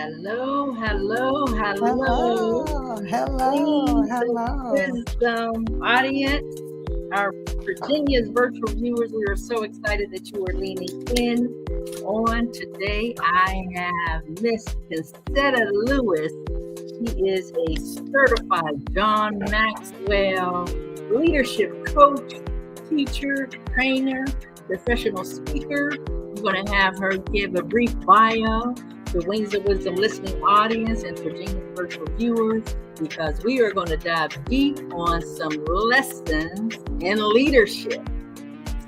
Hello, hello, hello. Hello, hello, Leads of hello. Wisdom audience, our Virginia's virtual viewers, we are so excited that you are leaning in. On today, I have Miss Concetta Lewis. She is a certified John Maxwell leadership coach, teacher, trainer, professional speaker. I'm going to have her give a brief bio to Wings of Wisdom listening audience and Virginia virtual viewers, because we are going to dive deep on some lessons in leadership.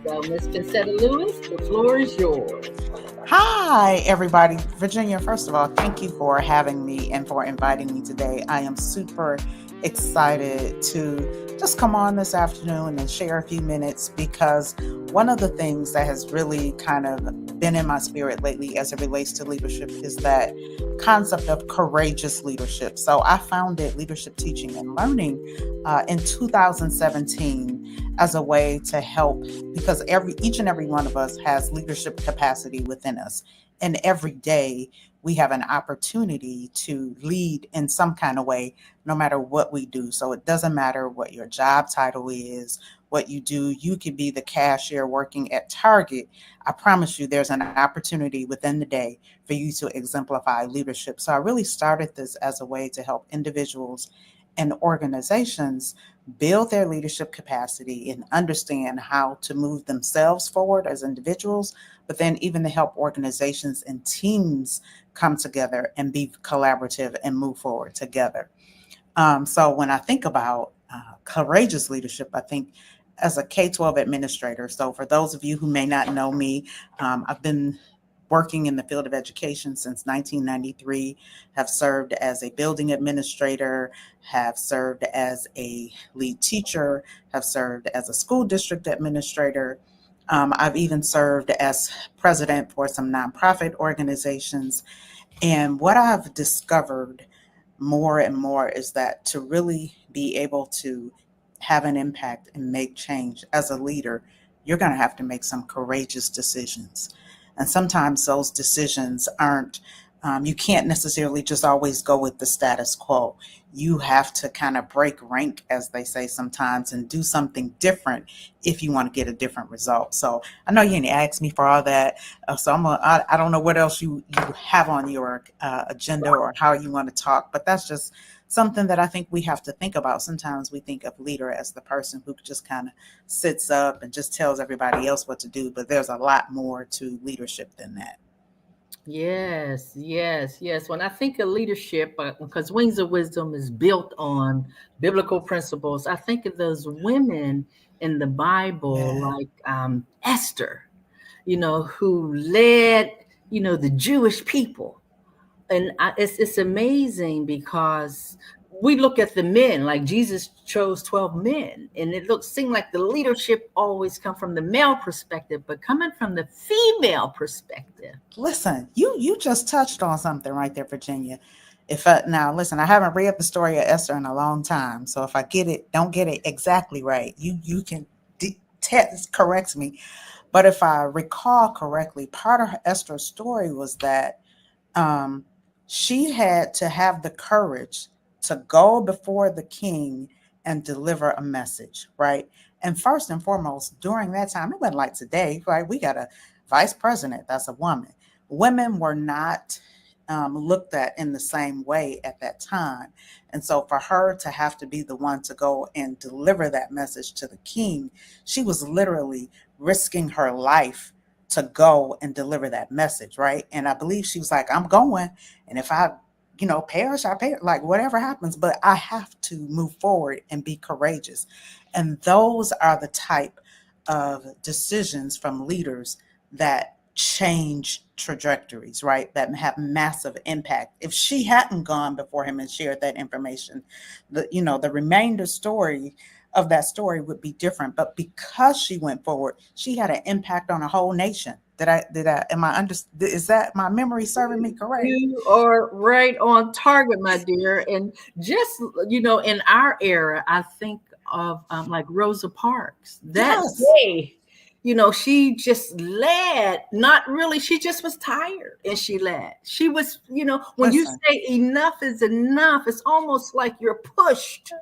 So, Ms. Concetta Lewis, the floor is yours. Hi, everybody. Virginia, first of all, thank you for having me and for inviting me today. I am super excited to just come on this afternoon and share a few minutes, because one of the things that has really kind of been in my spirit lately as it relates to leadership is that concept of courageous leadership. So I founded Leadership Teaching and Learning in 2017 as a way to help, because each and every one of us has leadership capacity within us. And every day we have an opportunity to lead in some kind of way, no matter what we do. So it doesn't matter what your job title is, what you do. You could be the cashier working at Target. I promise you there's an opportunity within the day for you to exemplify leadership. So I really started this as a way to help individuals and organizations build their leadership capacity and understand how to move themselves forward as individuals, but then even to help organizations and teams come together and be collaborative and move forward together. So when I think about courageous leadership, I think as a K-12 administrator. So for those of you who may not know me, I've been working in the field of education since 1993, have served as a building administrator, have served as a lead teacher, have served as a school district administrator. I've even served as president for some nonprofit organizations. And what I've discovered more and more is that to really be able to have an impact and make change as a leader, you're going to have to make some courageous decisions. And sometimes those decisions aren't, you can't necessarily just always go with the status quo. You have to kind of break rank, as they say sometimes, and do something different if you want to get a different result. So I know you didn't ask me for all that. I don't know what else you have on your agenda or how you want to talk, but that's just something that I think we have to think about. Sometimes we think of leader as the person who just kind of sits up and just tells everybody else what to do, but there's a lot more to leadership than that. Yes, yes, yes. When I think of leadership, because Wings of Wisdom is built on biblical principles, I think of those women in the Bible, Yeah. like Esther, who led, the Jewish people. And it's amazing because we look at the men, like Jesus chose 12 men, and seemed like the leadership always come from the male perspective, but coming from the female perspective. Listen, you just touched on something right there, Virginia. Now listen, I haven't read the story of Esther in a long time, so if I don't get it exactly right, you can correct me. But if I recall correctly, part of Esther's story was that um, she had to have the courage to go before the king and deliver a message, right? And first and foremost, during that time, it wasn't like today, right? We got a vice president that's a woman. Women were not looked at in the same way at that time. And so for her to have to be the one to go and deliver that message to the king, she was literally risking her life to go and deliver that message, right? And I believe she was like, I'm going. And if I, perish, I perish, like whatever happens, but I have to move forward and be courageous. And those are the type of decisions from leaders that change trajectories, right? That have massive impact. If she hadn't gone before him and shared that information, the remainder story of that story would be different. But because she went forward, she had an impact on a whole nation. Is that my memory serving me correct? You are right on target, my dear. And just, in our era, I think of like Rosa Parks. That Yes. day, she just led, not really, she just was tired and she led. She was, when you Listen, say enough is enough, it's almost like you're pushed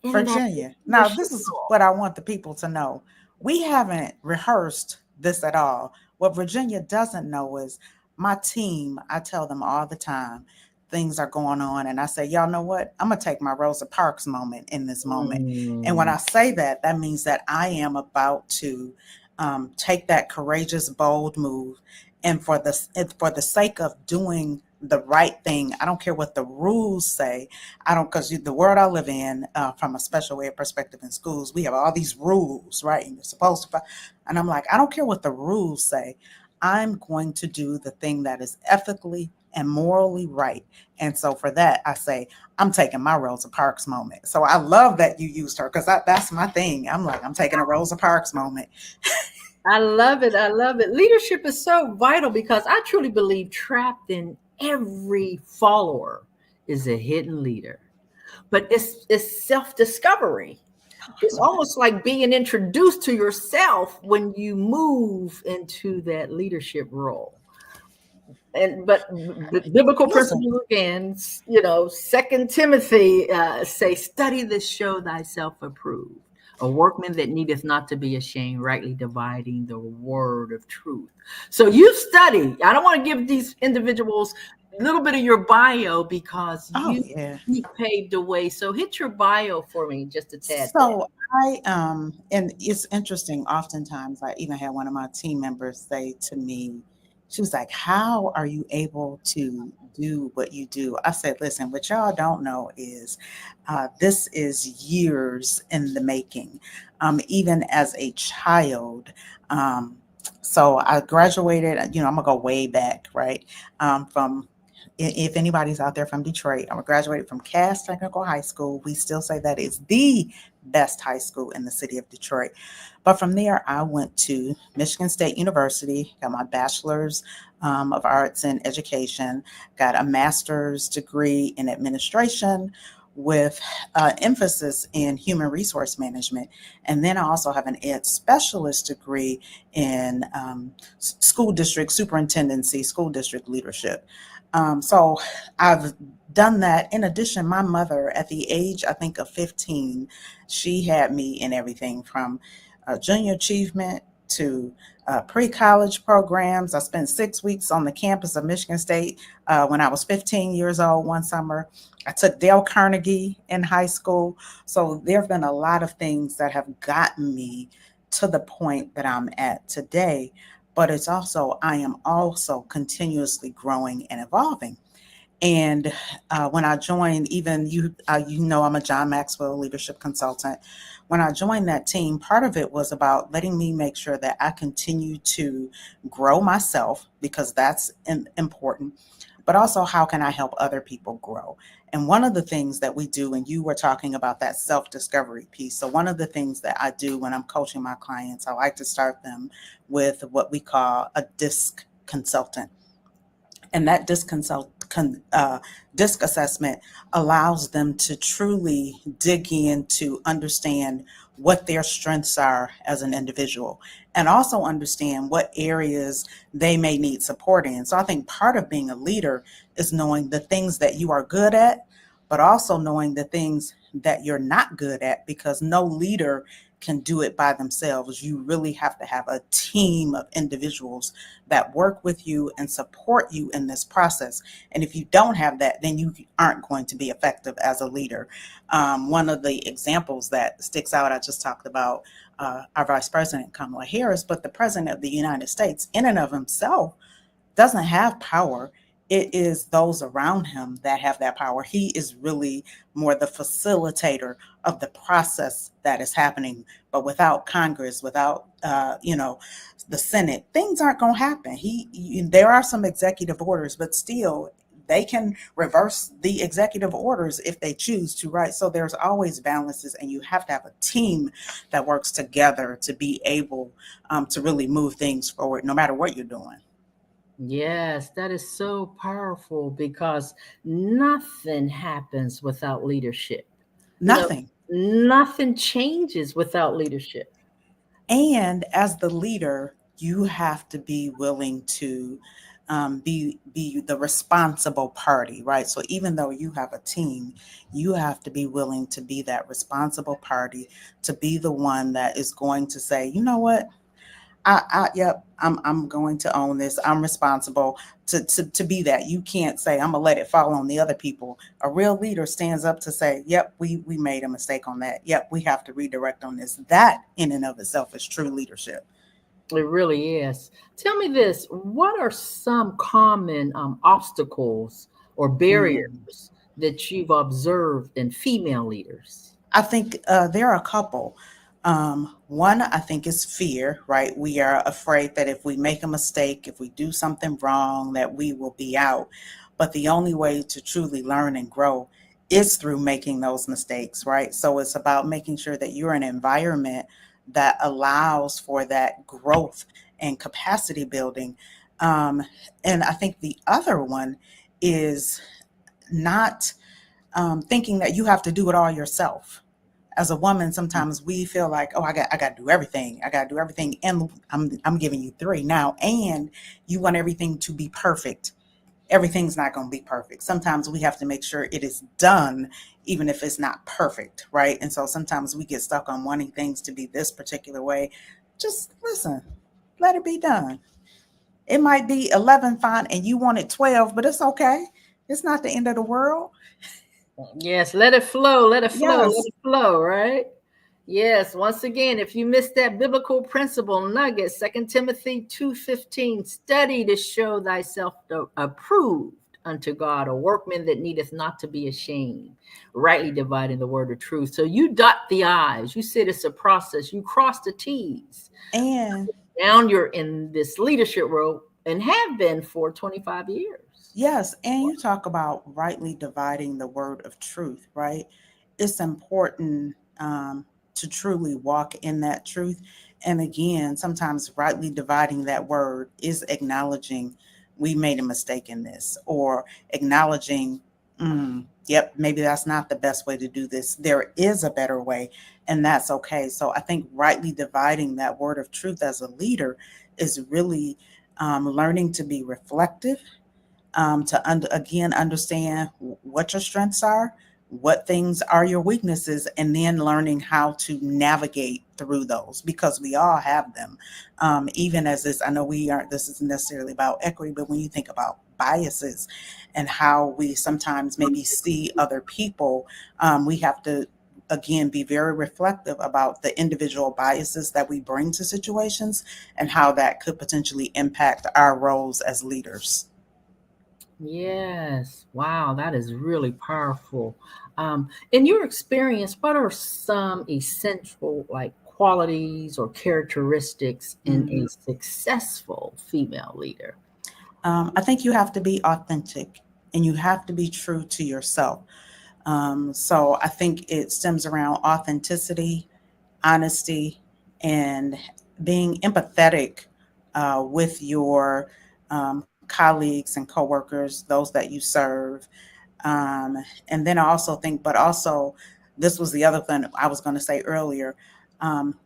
in that Virginia. Now, leadership this is role. what I want the people to know. We haven't rehearsed this at all. What Virginia doesn't know is my team, I tell them all the time, things are going on. And I say, y'all know what? I'm going to take my Rosa Parks moment in this moment. And when Mm. I say that, that means that I am about to take that courageous, bold move. And for the sake of doing the right thing, I don't care what the rules say. I don't, because the world I live in, from a special ed perspective in schools, we have all these rules, right? And you're supposed to, and I'm like, I don't care what the rules say. I'm going to do the thing that is ethically and morally right. And so for that, I say, I'm taking my Rosa Parks moment. So I love that you used her because that's my thing. I'm like, I'm taking a Rosa Parks moment. I love it. I love it. Leadership is so vital because I truly believe trapped in every follower is a hidden leader. But it's self-discovery. I It's love it. almost like being introduced to yourself when you move into that leadership role. And but the biblical Listen, principle again, Second Timothy say, "Study this, show thyself approved, a workman that needeth not to be ashamed, rightly dividing the word of truth." So you study. I don't want to give these individuals a little bit of your bio because oh you yeah. paved the way. So hit your bio for me just a tad bit. So and it's interesting. Oftentimes, I even had one of my team members say to me, she was like, "How are you able to do what you do?" I said, "Listen, what y'all don't know is this is years in the making. Even as a child." So I graduated. I'm gonna go way back, right? From if anybody's out there from Detroit, I graduated from Cass Technical High School. We still say that is the best high school in the city of Detroit. But from there, I went to Michigan State University, got my bachelor's of arts in education, got a master's degree in administration with emphasis in human resource management. And then I also have an ed specialist degree in school district superintendency, school district leadership. So I've done that. In addition, my mother, at the age, I think, of 15, she had me in everything from junior achievement to pre college programs. I spent 6 weeks on the campus of Michigan State when I was 15 years old one summer. I took Dale Carnegie in high school. So there have been a lot of things that have gotten me to the point that I'm at today, but it's also I am also continuously growing and evolving. And when I joined, even I'm a John Maxwell leadership consultant. When I joined that team, part of it was about letting me make sure that I continue to grow myself because that's important, but also how can I help other people grow? And one of the things that we do, and you were talking about that self discovery piece. So, one of the things that I do when I'm coaching my clients, I like to start them with what we call a DISC consultant. And that disc assessment allows them to truly dig in to understand what their strengths are as an individual and also understand what areas they may need support in. So I think part of being a leader is knowing the things that you are good at, but also knowing the things that you're not good at, because no leader can do it by themselves. You really have to have a team of individuals that work with you and support you in this process. And if you don't have that, then you aren't going to be effective as a leader. One of the examples that sticks out, I just talked about our Vice President, Kamala Harris, but the President of the United States, in and of himself, doesn't have power. It is those around him that have that power. He is really more the facilitator of the process that is happening. But without Congress, without the Senate, things aren't going to happen. There are some executive orders, but still they can reverse the executive orders if they choose to, right? So there's always balances, and you have to have a team that works together to be able to really move things forward, no matter what you're doing. Yes, that is so powerful because nothing happens without leadership. You know, Nothing. nothing changes without leadership. And as the leader, you have to be willing to be the responsible party, right? So even though you have a team, you have to be willing to be that responsible party, to be the one that is going to say, you know what, yep, I'm going to own this. I'm responsible to be that. You can't say I'm gonna let it fall on the other people. A real leader stands up to say, yep, we made a mistake on that. Yep, we have to redirect on this. That in and of itself is true leadership. It really is. Tell me this: what are some common obstacles or Mm. barriers that you've observed in female leaders? I think there are a couple. One, I think, is fear, right? We are afraid that if we make a mistake, if we do something wrong, that we will be out. But the only way to truly learn and grow is through making those mistakes, right? So it's about making sure that you're in an environment that allows for that growth and capacity building. Um, and I think the other one is not thinking that you have to do it all yourself. As a woman, sometimes we feel like, oh, I got to do everything. I got to do everything, and I'm giving you three now, and you want everything to be perfect. Everything's not going to be perfect. Sometimes we have to make sure it is done, even if it's not perfect, right? And so sometimes we get stuck on wanting things to be this particular way. Just listen, let it be done. It might be 11 fine, and you want it 12, but it's okay. It's not the end of the world. Yes, let it flow, let it flow, let Yes. it flow, right? Yes, once again, if you missed that biblical principle nugget, Second Timothy 2:15, study to show thyself approved unto God, a workman that needeth not to be ashamed, rightly dividing the word of truth. So you dot the I's. You said it's a process. You cross the T's. And Now you're in this leadership role and have been for 25 years. yes, and you talk about rightly dividing the word of truth, right? It's important to truly walk in that truth. And again, sometimes rightly dividing that word is acknowledging we made a mistake in this, or acknowledging, yep, maybe that's not the best way to do this. There is a better way, and that's okay. So I think rightly dividing that word of truth as a leader is really learning to be reflective, to again understand what your strengths are, what things are your weaknesses, and then learning how to navigate through those, because we all have them. Even as this, I know we aren't, this isn't necessarily about equity, but when you think about biases and how we sometimes maybe see other people, we have to again be very reflective about the individual biases that we bring to situations and how that could potentially impact our roles as leaders. Yes. Wow, that is really powerful. In your experience, what are some essential like qualities or characteristics in Mhm. a successful female leader? I think you have to be authentic and you have to be true to yourself. So I think it stems around authenticity, honesty, and being empathetic with your colleagues and coworkers, those that you serve. Um, and then I also think, but also, this was the other thing I was going to say earlier,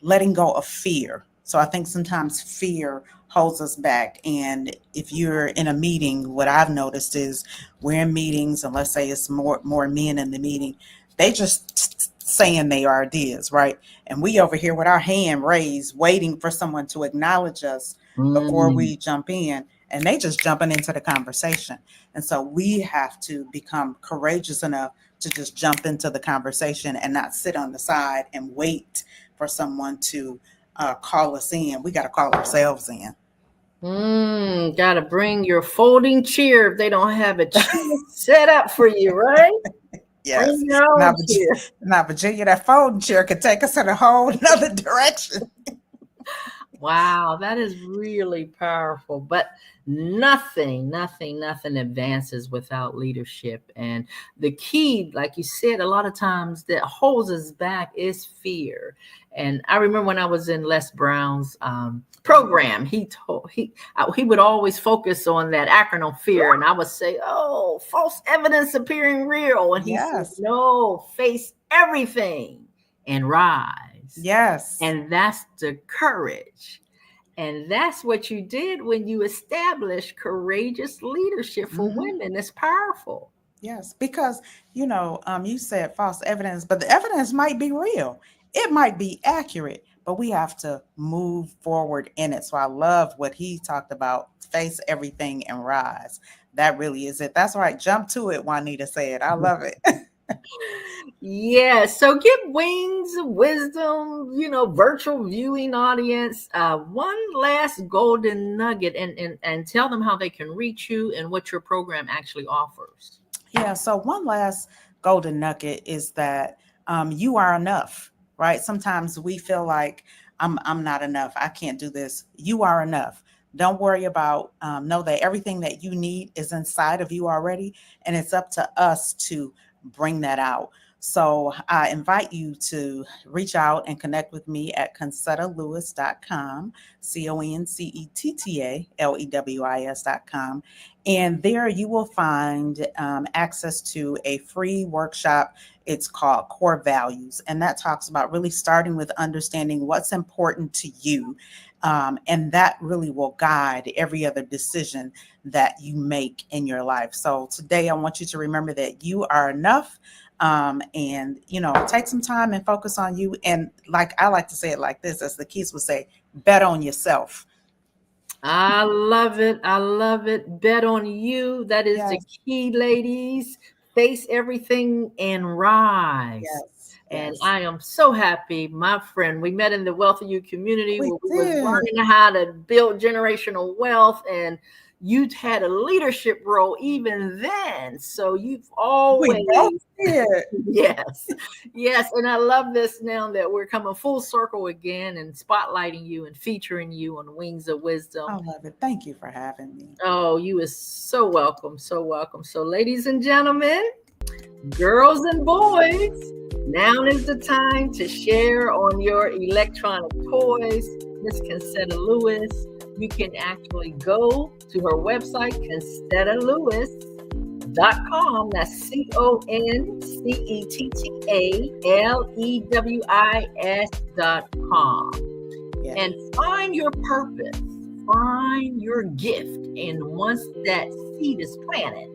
letting go of fear. So I think sometimes fear holds us back. And if you're in a meeting, what I've noticed is we're in meetings, and let's say it's more men in the meeting, they just saying their ideas, right? And we over here with our hand raised, waiting for someone to acknowledge us before Mm. we jump in, and they just jumping into the conversation. And so we have to become courageous enough to just jump into the conversation and not sit on the side and wait for someone to call us in. We got to call ourselves in. Gotta bring your folding chair if they don't have a chair set up for you, right? Yes. Bring your own Now, chair. now Virginia, that folding chair could take us in a whole nother direction. Wow, that is really powerful. But nothing advances without leadership. And the key, like you said, a lot of times that holds us back is fear. And I remember when I was in Les Brown's program, he would always focus on that acronym fear, and I would say, "Oh, false evidence appearing real," and he said, Yes. "No, face everything and rise." things. Yes. And that's the courage. And that's what you did when you established courageous leadership for women. It's powerful. Yes, because you said false evidence, but the evidence might be real. It might be accurate, but we have to move forward in it. So I love what he talked about: face everything and rise. That really is it. That's right. Jump to it, Juanita said. I love it. Yeah, so give Wings of Wisdom, virtual viewing audience, one last golden nugget and tell them how they can reach you and what your program actually offers. Yeah. So one last golden nugget is that you are enough, right? Sometimes we feel like I'm not enough. I can't do this. You are enough. Don't worry about. Know that everything that you need is inside of you already, and it's up to us to bring that out. So I invite you to reach out and connect with me at ConcettaLewis.com, ConcettaLewis.com. And there you will find access to a free workshop. It's called Core Values. And that talks about really starting with understanding what's important to you. And that really will guide every other decision that you make in your life. So today I want you to remember that you are enough. And take some time and focus on you. And like I like to say it like this, as the kids would say, bet on yourself. I love it. I love it. Bet on you. That is the Yes. key, ladies. Face everything and rise. Yes. And Yes. I am so happy, my friend. We met in the Wealth of You community We where we was did. learning how to build generational wealth, and you had a leadership role even then. So you've always We both did. yes, yes. And I love this now that we're coming full circle again and spotlighting you and featuring you on Wings of Wisdom. I love it. Thank you for having me. Oh, you is so welcome. So welcome. So, ladies and gentlemen, girls and boys, now is the time to share on your electronic toys. Miss Concetta Lewis, you can actually go to her website, ConcettaLewis.com. That's ConcettaLewis.com. Yes. And find your purpose, find your gift. And once that seed is planted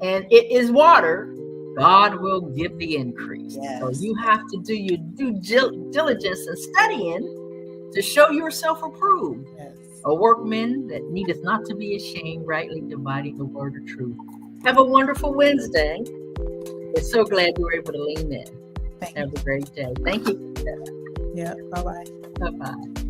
and it is watered, God will give the increase. Yes. So you have to do your due diligence and studying to show yourself approved. Yes. A workman that needeth not to be ashamed, rightly dividing the word of truth. Have a wonderful Wednesday. We're so glad you were able to lean in. Have a great day. Thank you. Yeah. Bye-bye. Bye-bye.